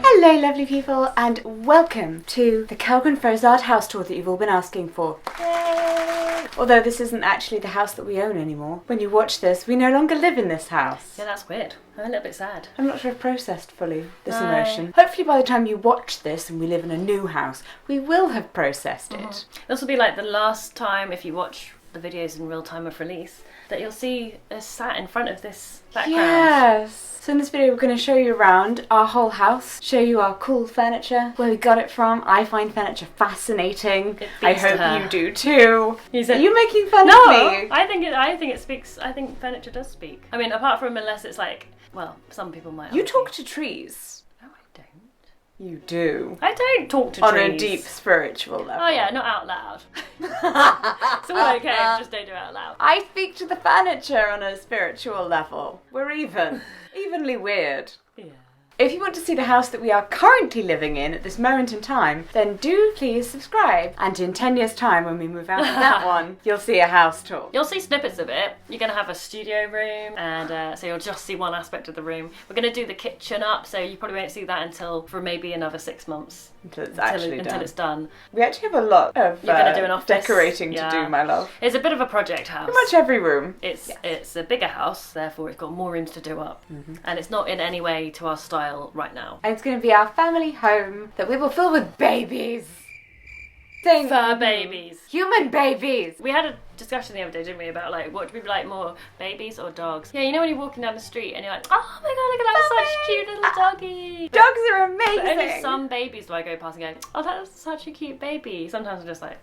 Hello lovely people and welcome to the Kellgren-Fozard house tour that you've all been asking for. Yay! Although this isn't actually the house that we own anymore. When you watch this, we no longer live in this house. Yeah, that's weird. I'm a little bit sad. I'm not sure I've processed fully this emotion. Hopefully by the time you watch this and we live in a new house, we will have processed it. This will be like the last time, if you watch the videos in real time of release, that you'll see us sat in front of this background. Yes! So in this video we're going to show you around our whole house, show you our cool furniture, where we got it from. I find furniture fascinating. I hope you do too. Are you making fun of me? I think it speaks. I think furniture does speak. I mean, apart from unless it's like, well, some people might. You talk to trees. No, I don't. You do. I don't talk to trees. On a deep spiritual level. Oh yeah, not out loud. It's all okay, just don't do it out loud. I speak to the furniture on a spiritual level. We're even. Evenly weird. Yeah. If you want to see the house that we are currently living in at this moment in time, then do please subscribe. And in 10 years' time, when we move out of that one, you'll see a house tour. You'll see snippets of it. You're going to have a studio room, and so you'll just see one aspect of the room. We're going to do the kitchen up, so you probably won't see that until for maybe another 6 months. Until it's done. We actually have a lot of You're going to do an office. Decorating to do, my love. It's a bit of a project house. Pretty much every room. It's a bigger house, therefore it's got more rooms to do up. And it's not in any way to our style right now. And it's going to be our family home that we will fill with babies. Fur babies. Human babies. We had a discussion the other day, didn't we, about like what do we like more, babies or dogs? Yeah, you know when you're walking down the street and you're like, oh my god, look at that, such a cute little doggy. Dogs are amazing. But only some babies do I go past and go, oh, that's such a cute baby. Sometimes I'm just like...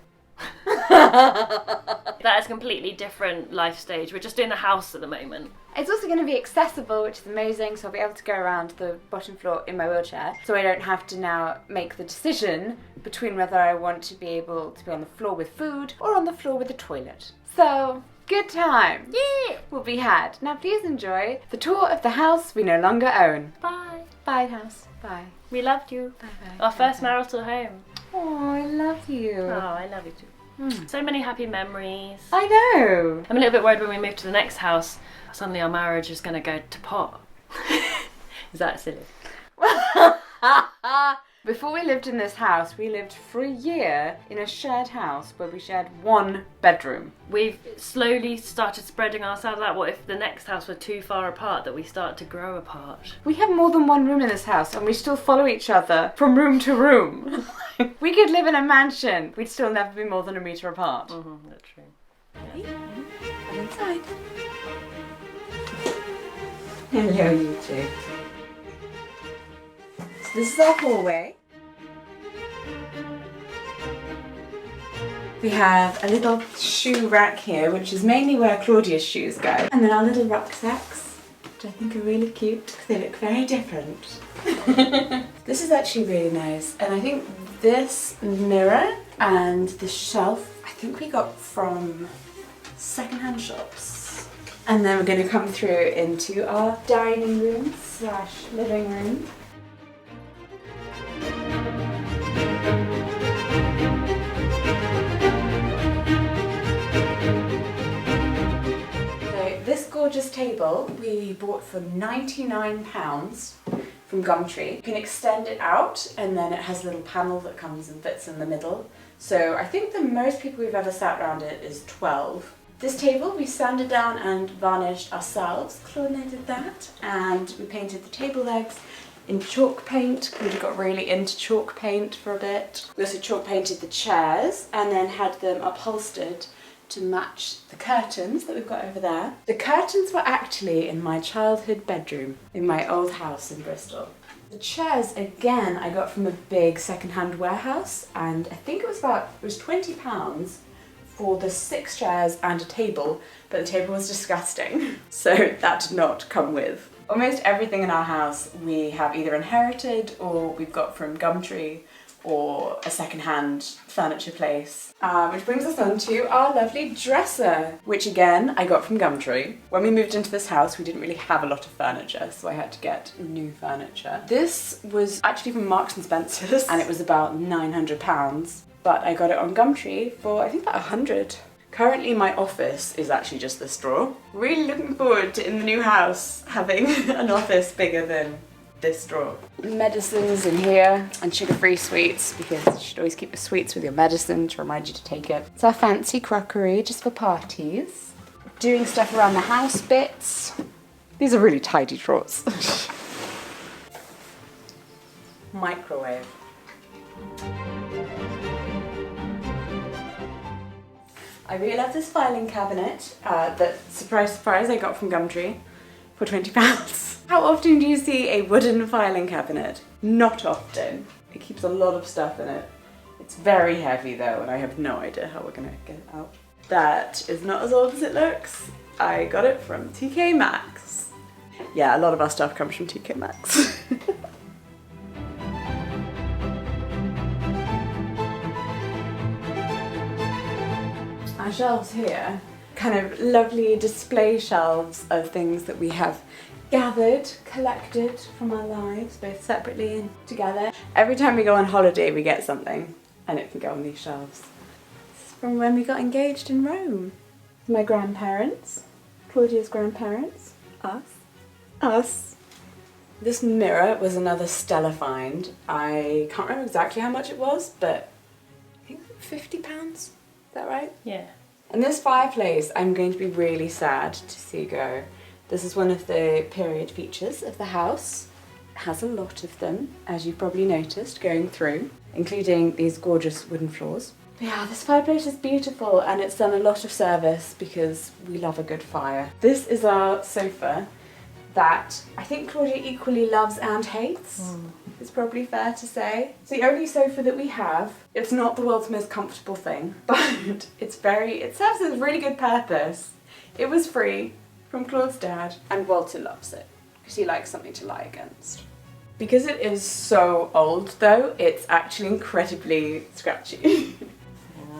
That is a completely different life stage. We're just doing the house at the moment. It's also going to be accessible, which is amazing, so I'll be able to go around the bottom floor in my wheelchair, so I don't have to now make the decision between whether I want to be able to be on the floor with food or on the floor with the toilet. So, good time will be had. Now please enjoy the tour of the house we no longer own. Bye. Bye house. Bye. We loved you. Bye bye. Our first marital home. Oh, I love you. Oh, I love you too. So many happy memories. I know. I'm a little bit worried when we move to the next house, suddenly our marriage is going to go to pot. Is that silly? Before we lived in this house, we lived for a year in a shared house where we shared one bedroom. We've slowly started spreading ourselves out. What if the next house were too far apart that we start to grow apart? We have more than one room in this house and we still follow each other from room to room. We could live in a mansion. We'd still never be more than a metre apart. That's true. Come inside. Hello, you two. So this is our hallway. We have a little shoe rack here, which is mainly where Claudia's shoes go. And then our little rucksacks, which I think are really cute because they look very different. This is actually really nice. And I think this mirror and the shelf, I think we got from secondhand shops. And then we're going to come through into our dining room / living room. So this gorgeous table we bought for £99 from Gumtree. You can extend it out and then it has a little panel that comes and fits in the middle. So I think the most people we've ever sat around it is 12. This table we sanded down and varnished ourselves. Claude and I did that, and we painted the table legs in chalk paint. We got really into chalk paint for a bit. We also chalk painted the chairs and then had them upholstered to match the curtains that we've got over there. The curtains were actually in my childhood bedroom in my old house in Bristol. The chairs, again, I got from a big second-hand warehouse, and I think it was £20 for the 6 chairs and a table, but the table was disgusting, so that did not come with. Almost everything in our house we have either inherited or we've got from Gumtree or a second-hand furniture place. Which brings us on to our lovely dresser, which again I got from Gumtree. When we moved into this house we didn't really have a lot of furniture, so I had to get new furniture. This was actually from Marks and Spencer's and it was about £900, but I got it on Gumtree for I think about 100. Currently my office is actually just this drawer. Really looking forward to, in the new house, having an office bigger than this drawer. Medicines in here and sugar-free sweets, because you should always keep the sweets with your medicine to remind you to take it. It's our fancy crockery just for parties. Doing stuff around the house bits. These are really tidy drawers. Microwave. I really love this filing cabinet that, surprise surprise, I got from Gumtree for £20. How often do you see a wooden filing cabinet? Not often. It keeps a lot of stuff in it. It's very heavy though, and I have no idea how we're gonna get it out. That is not as old as it looks. I got it from TK Maxx. Yeah, a lot of our stuff comes from TK Maxx. Our shelves here, kind of lovely display shelves of things that we have gathered, collected from our lives, both separately and together. Every time we go on holiday we get something and it can go on these shelves. This is from when we got engaged in Rome. My grandparents, Claudia's grandparents, us. This mirror was another stellar find. I can't remember exactly how much it was, but I think £50. Is that right? Yeah. And this fireplace, I'm going to be really sad to see go. This is one of the period features of the house. It has a lot of them, as you've probably noticed, going through, including these gorgeous wooden floors. But yeah, this fireplace is beautiful and it's done a lot of service because we love a good fire. This is our sofa that I think Claudia equally loves and hates. It's probably fair to say. It's the only sofa that we have. It's not the world's most comfortable thing, but it serves a really good purpose. It was free from Claude's dad, and Walter loves it because he likes something to lie against. Because it is so old though, it's actually incredibly scratchy.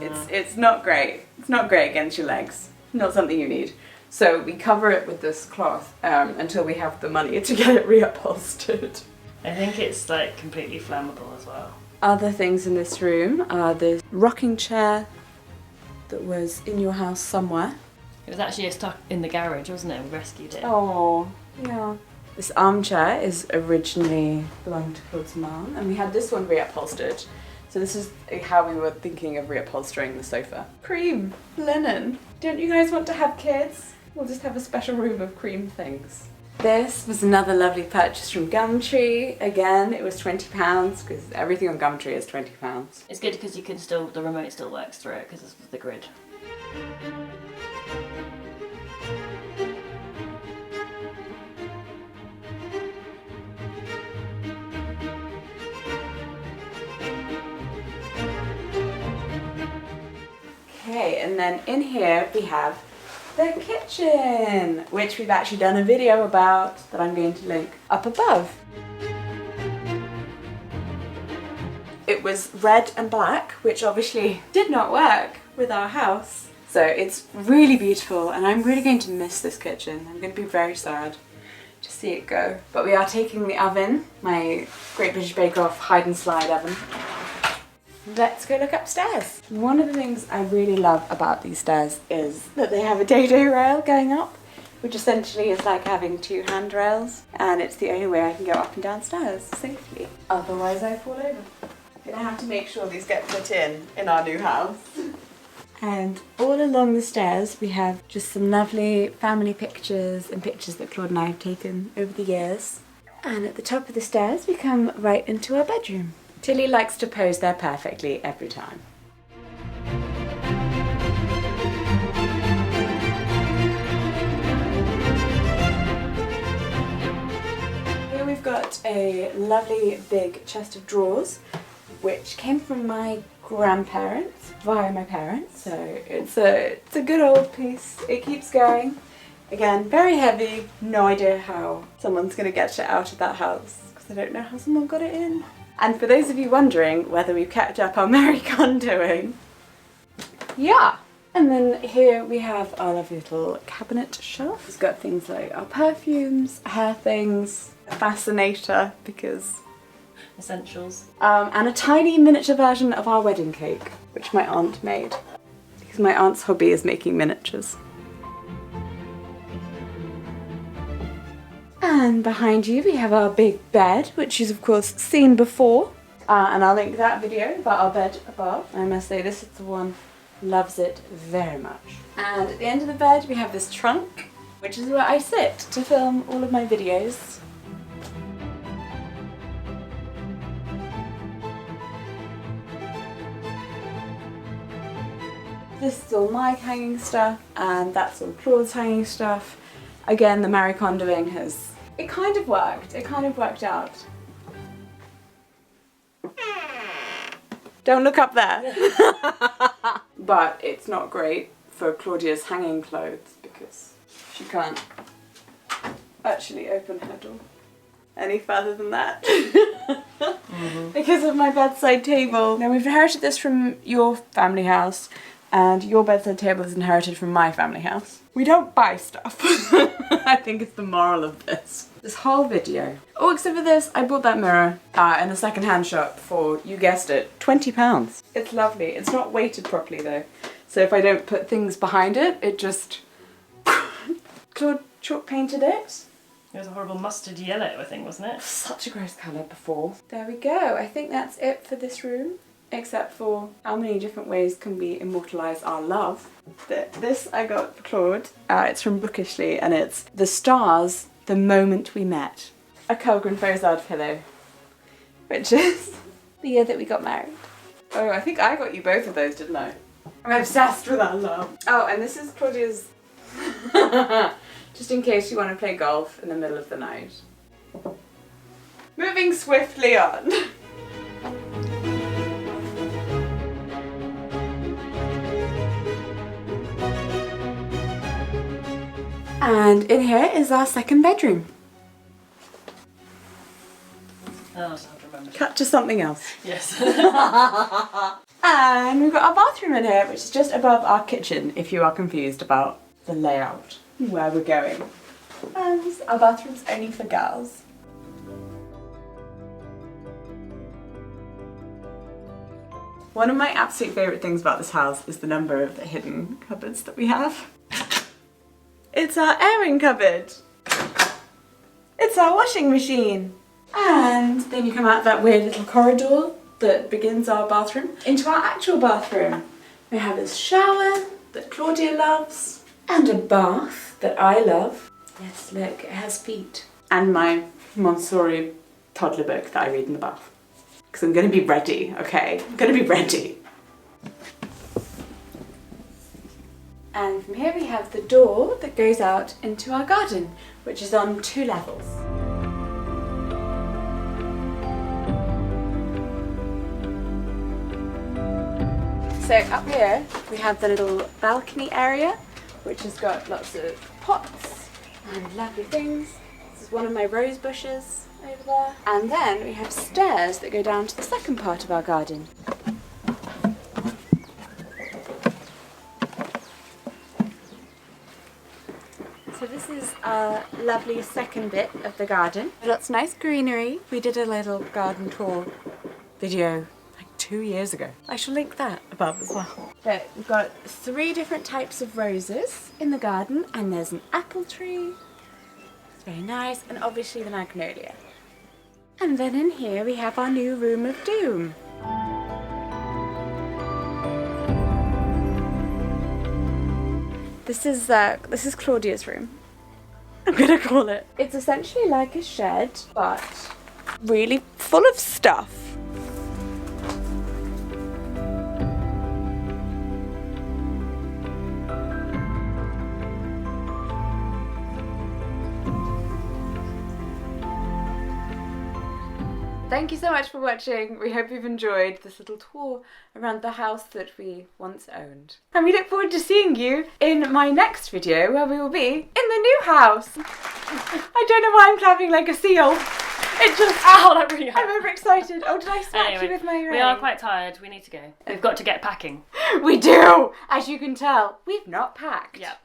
It's not great. It's not great against your legs. Not something you need. So we cover it with this cloth until we have the money to get it reupholstered. I think it's like completely flammable as well. Other things in this room are the rocking chair that was in your house somewhere. It was actually stuck in the garage, wasn't it? We rescued it. Oh, yeah. This armchair is originally belonged to Claude's mum, and we had this one reupholstered. So this is how we were thinking of reupholstering the sofa. Cream, linen. Don't you guys want to have kids? We'll just have a special room of cream things. This was another lovely purchase from Gumtree. Again, it was £20 because everything on Gumtree is £20. It's good because you can still, the remote still works through it because it's the grid. Okay, and then in here we have the kitchen, which we've actually done a video about that I'm going to link up above. It was red and black, which obviously did not work with our house. So it's really beautiful and I'm really going to miss this kitchen. I'm going to be very sad to see it go. But we are taking the oven, my Great British Bake Off hide and slide oven. Let's go look upstairs. One of the things I really love about these stairs is that they have a day-day rail going up, which essentially is like having two handrails, and it's the only way I can go up and down stairs safely. Otherwise I fall over. I'm gonna have to make sure these get put in our new house. And all along the stairs we have just some lovely family pictures and pictures that Claude and I have taken over the years. And at the top of the stairs we come right into our bedroom. Tilly likes to pose there perfectly every time. Here we've got a lovely big chest of drawers, which came from my grandparents via my parents. So it's a good old piece. It keeps going. Again, very heavy. No idea how someone's gonna get it out of that house because I don't know how someone got it in. And for those of you wondering whether we've kept up our merry condoing, yeah. And then here we have our lovely little cabinet shelf. It's got things like our perfumes, hair things, a fascinator because Essentials. and a tiny miniature version of our wedding cake, which my aunt made because my aunt's hobby is making miniatures. And behind you we have our big bed, which you've of course seen before, and I'll link that video about our bed above. I must say this is the one. Loves it very much. And at the end of the bed we have this trunk, which is where I sit to film all of my videos. This is all my hanging stuff, and that's all Claude's hanging stuff. Again, the Marie Kondoing has... It kind of worked. It kind of worked out. Don't look up there. But it's not great for Claudia's hanging clothes because she can't actually open her door any further than that. Because of my bedside table. Now we've inherited this from your family house, and your bedside table is inherited from my family house. We don't buy stuff. I think it's the moral of this. This whole video. Oh, except for this, I bought that mirror in a second-hand shop for, you guessed it, £20. It's lovely. It's not weighted properly though. So if I don't put things behind it, it just... Claude chalk painted it. It was a horrible mustard yellow, I think, wasn't it? Such a gross colour before. There we go. I think that's it for this room. Except for how many different ways can we immortalise our love. This I got for Claude. It's from Bookishly, and it's The Stars, the Moment We Met. A Kellgren-Fozard pillow, which is the year that we got married. Oh, I think I got you both of those, didn't I? I'm obsessed with our love. Oh, and this is Claudia's... just in case you want to play golf in the middle of the night. Moving swiftly on. And in here is our second bedroom. Oh, I have to remember. Cut to something else. Yes. And we've got our bathroom in here, which is just above our kitchen, if you are confused about the layout, where we're going. And our bathroom's only for girls. One of my absolute favourite things about this house is the number of the hidden cupboards that we have. It's our airing cupboard. It's our washing machine. And then you come out that weird little corridor that begins our bathroom into our actual bathroom. We have this shower that Claudia loves and a bath that I love. Yes, look, it has feet. And my Montessori toddler book that I read in the bath. Because I'm going to be ready, okay? I'm going to be ready. And from here we have the door that goes out into our garden, which is on 2 levels. So up here we have the little balcony area, which has got lots of pots and lovely things. This is one of my rose bushes over there. And then we have stairs that go down to the second part of our garden. So this is our lovely second bit of the garden. Lots of nice greenery. We did a little garden tour video like 2 years ago. I shall link that above as well. But we've got 3 different types of roses in the garden, and there's an apple tree. It's very nice, and obviously the magnolia. And then in here we have our new room of doom. This is Claudia's room, I'm gonna call it. It's essentially like a shed, but really full of stuff. Thank you so much for watching. We hope you've enjoyed this little tour around the house that we once owned. And we look forward to seeing you in my next video, where we will be in the new house. I don't know why I'm clapping like a seal. It just, ow, that really hurt. I'm overexcited. Oh, did I smack you with my ring? We are quite tired. We need to go. We've got to get packing. We do! As you can tell, we've not packed. Yep.